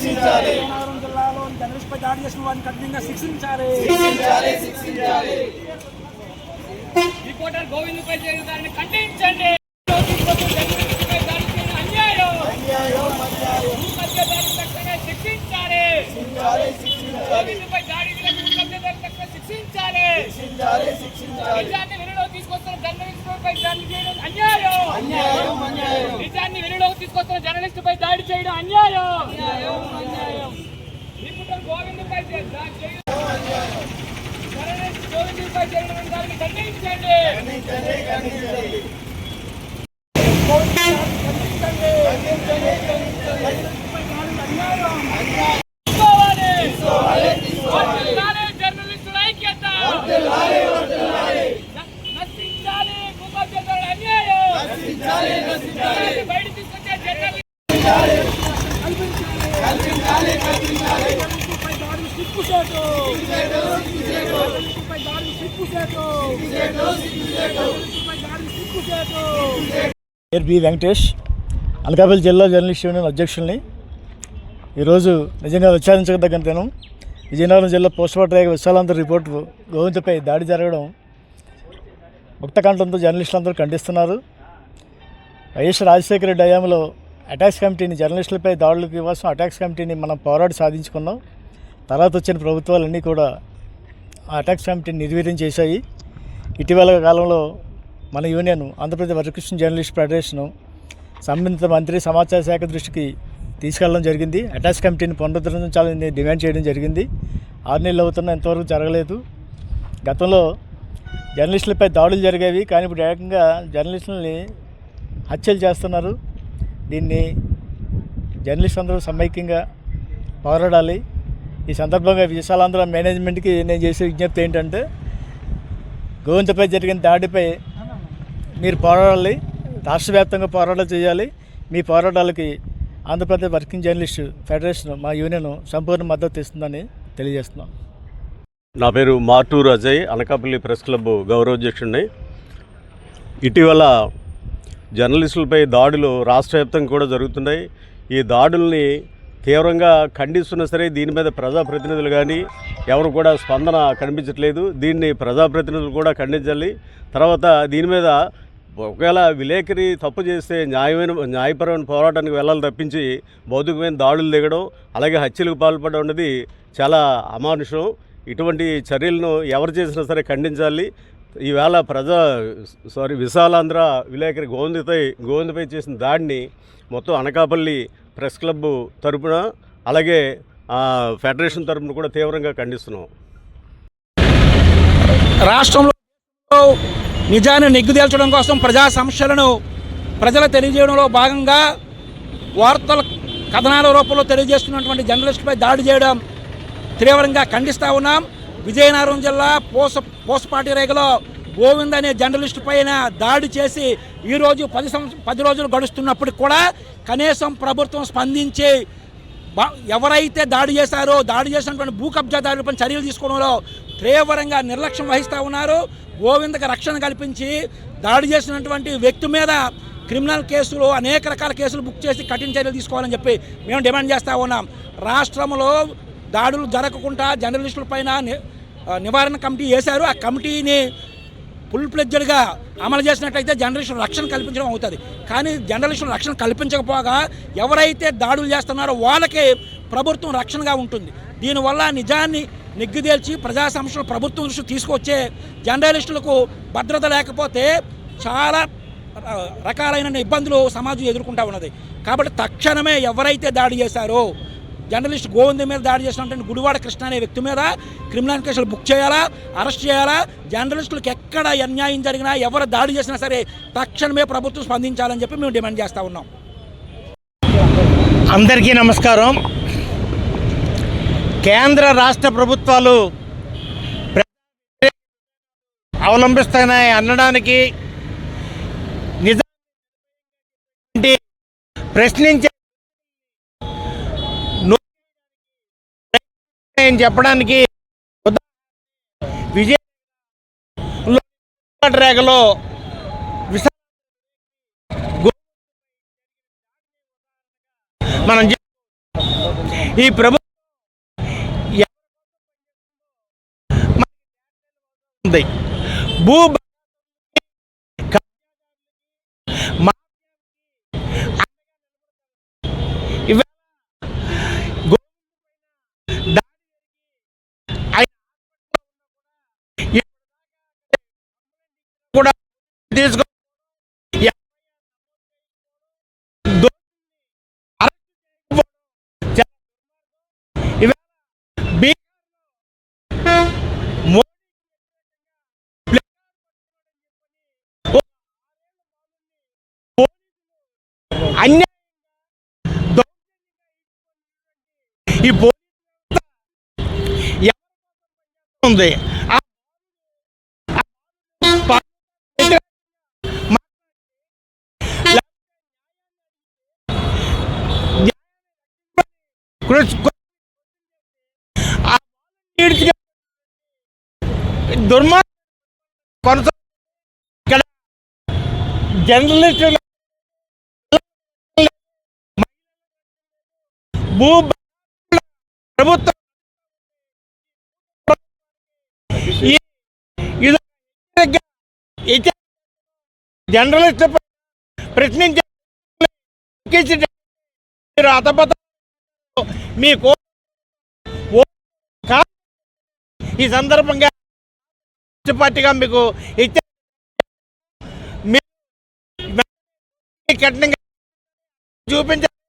విజయనగరం జిల్లాలో జర్నలిస్టుపై దాడి చేసిన వారిని కఠినంగా శిక్షించాలి. రిపోర్టర్ గోవింద్పై జరిగిన దాన్ని ఖండించండి. శిక్షించాలి. గోవింద్పై దాడి శిక్షించాలి. నిజాన్ని వెలుగులోకి తీసుకొస్తున్న జర్నలిస్టుపై దాడి చేయడం అన్యాయం. నిజాన్ని వెలుగులోకి తీసుకొస్తున్న జర్నలిస్టుపై దాడి చేయడం అన్యాయం. రిపోర్టర్ గోవింద్పై గోవింద్పై జరిగిన దాన్ని ఖండించండి. జర్నలిస్టుల ఐక్యత నశించాలి. అన్యాయం బయట తీసుకొచ్చే పేరు బి వెంకటేష్, అనకాపల్లి జిల్లా జర్నలిస్ట్ యూనియన్ అధ్యక్షుల్ని. ఈరోజు నిజంగా విచారించదగ్గ దినం. విజయనగరం జిల్లా పోస్టుమార్టం విశాలాంధ్ర రిపోర్టు గోవింద్పై దాడి జరగడం ముక్తకంఠంతో జర్నలిస్టులందరూ ఖండిస్తున్నారు. వైఎస్ రాజశేఖర రెడ్డి హయాంలో అటాక్స్ కమిటీని, జర్నలిస్టులపై దాడులకు కోసం అటాక్స్ కమిటీని మనం పోరాడి సాధించుకున్నాం. తర్వాత వచ్చిన ప్రభుత్వాలన్నీ కూడా ఆ అటాక్స్ కమిటీని నిర్వీర్యం చేశాయి. ఇటీవల కాలంలో మన union Andhra Pradesh working journalist federation సంబంధిత మంత్రి సమాచార శాఖ దృష్టికి తీసుకెళ్ళడం జరిగింది. అటాక్స్ కమిటీని పునరుద్ధరించాలని డిమాండ్ చేయడం జరిగింది. 6 నెలలు అవుతున్నా ఇంతవరకు జరగలేదు. గతంలో జర్నలిస్టులపై దాడులు జరిగేవి, కానీ ఇప్పుడు ఏకంగా జర్నలిస్టులని హత్యలు చేస్తున్నారు. దీన్ని జర్నలిస్ట్ అందరూ సమైక్యంగా పోరాడాలి. ఈ సందర్భంగా విశాలాంధ్ర మేనేజ్మెంట్కి నేను చేసే విజ్ఞప్తి ఏంటంటే, గోవింద్పై జరిగిన దాడిపై మీరు పోరాడాలి, రాష్ట్ర వ్యాప్తంగా పోరాటాలు చేయాలి. మీ పోరాటాలకి ఆంధ్రప్రదేశ్ వర్కింగ్ జర్నలిస్ట్ ఫెడరేషన్, మా యూనియన్ సంపూర్ణ మద్దతు ఇస్తుందని తెలియజేస్తున్నాం. నా పేరు మార్టూరు అజయ్, అనకాపల్లి ప్రెస్ క్లబ్ గౌరవాధ్యక్షుడిని. ఇటీవల జర్నలిస్టులపై దాడులు రాష్ట్ర వ్యాప్తంగా కూడా జరుగుతున్నాయి. ఈ దాడుల్ని తీవ్రంగా ఖండిస్తున్నా సరే దీని మీద ప్రజాప్రతినిధులు కానీ ఎవరు కూడా స్పందన కనిపించట్లేదు. దీన్ని ప్రజాప్రతినిధులు కూడా ఖండించాలి. తర్వాత దీని మీద ఒకవేళ విలేకరి తప్పు చేస్తే న్యాయపరమైన పోరాటానికి వెళ్ళాలి తప్పించి భౌతికమైన దాడులు దిగడం, అలాగే హత్యలకు పాల్పడడం అనేది చాలా అమానుషం. ఇటువంటి చర్యలను ఎవరు చేసినా సరే ఖండించాలి. ఈవేళ విశాలాంధ్ర విలేకరి గోవింద్పై చేసిన దాడిని మొత్తం అనకాపల్లి ప్రెస్ క్లబ్ తరపున, అలాగే ఫెడరేషన్ తరపున కూడా తీవ్రంగా ఖండిస్తున్నాం. రాష్ట్రంలో నిజాన్ని నిగ్గుదేల్చడం కోసం ప్రజా సమస్యలను ప్రజలకు తెలియజేయడంలో భాగంగా వార్తల కథనాల రూపంలో తెలియజేస్తున్నటువంటి జర్నలిస్టుపై దాడి చేయడం తీవ్రంగా ఖండిస్తూ ఉన్నాం. విజయనగరం జిల్లా పోసపాటి రేగలో గోవింద్ అనే జర్నలిస్టు పైన దాడి చేసి ఈరోజు 10 రోజులు గడుస్తున్నప్పటికి కూడా కనీసం ప్రభుత్వం స్పందించి ఎవరైతే దాడి చేశారో దాడి చేసినటువంటి భూ కబ్జాదారులపై చర్యలు తీసుకోవడంలో తీవ్రంగా నిర్లక్ష్యం వహిస్తూ ఉన్నారు. గోవింద్కి రక్షణ కల్పించి దాడి చేసినటువంటి వ్యక్తి మీద క్రిమినల్ కేసులు, అనేక రకాల కేసులు బుక్ చేసి కఠిన చర్యలు తీసుకోవాలని చెప్పి మేము డిమాండ్ చేస్తూ ఉన్నాం. రాష్ట్రంలో దాడులు జరగకుండా జర్నలిస్టుల పైన నివారణ కమిటీ వేశారు. ఆ కమిటీని ఫుల్ ఫ్లెడ్జెడ్గా అమలు చేసినట్లయితే జర్నలిస్టుల రక్షణ కల్పించడం అవుతుంది. కానీ జర్నలిస్టుల రక్షణ కల్పించకపోగా ఎవరైతే దాడులు చేస్తున్నారో వాళ్ళకి ప్రభుత్వం రక్షణగా ఉంటుంది. దీనివల్ల నిజాన్ని నిగ్గుదేల్చి ప్రజా సమస్యలు ప్రభుత్వం దృష్టికి తీసుకొచ్చే జర్నలిస్టులకు భద్రత లేకపోతే చాలా రకాలైన ఇబ్బందులు సమాజం ఎదుర్కొంటూ ఉన్నది. కాబట్టి తక్షణమే ఎవరైతే దాడి చేశారో జర్నలిస్ట్ గోవింద్ మీద దాడి చేసినటువంటి గుడివాడ కృష్ణ అనే వ్యక్తి మీద క్రిమినల్ కేసులు బుక్ చేయాలా, అరెస్ట్ చేయాలా. జర్నలిస్టులకు ఎక్కడ అన్యాయం జరిగినా, ఎవరు దాడి చేసినా సరే తక్షణమే ప్రభుత్వం స్పందించాలని చెప్పి మేము డిమాండ్ చేస్తూ ఉన్నాం. అందరికీ నమస్కారం. కేంద్ర రాష్ట్ర ప్రభుత్వాలు అవలంబిస్తున్నాయి అనడానికి నిజాన్ని ప్రశ్నించే చెప్పడానికి విజయరేఖలో మనం ఈ ప్రభుత్వం ఉంది. భూ ఇవాళ కూడా తీసుకో ఈ ఉంది దుర్మార్గం కొనసాగు. ఇక్కడ జర్నలిస్టులు భూ ప్రభుత్వం జర్నలిస్టు ప్రశ్నించే అతపత మీకు ఈ సందర్భంగా పార్టీగా మీకు ఇచ్చే కఠినంగా చూపించారు.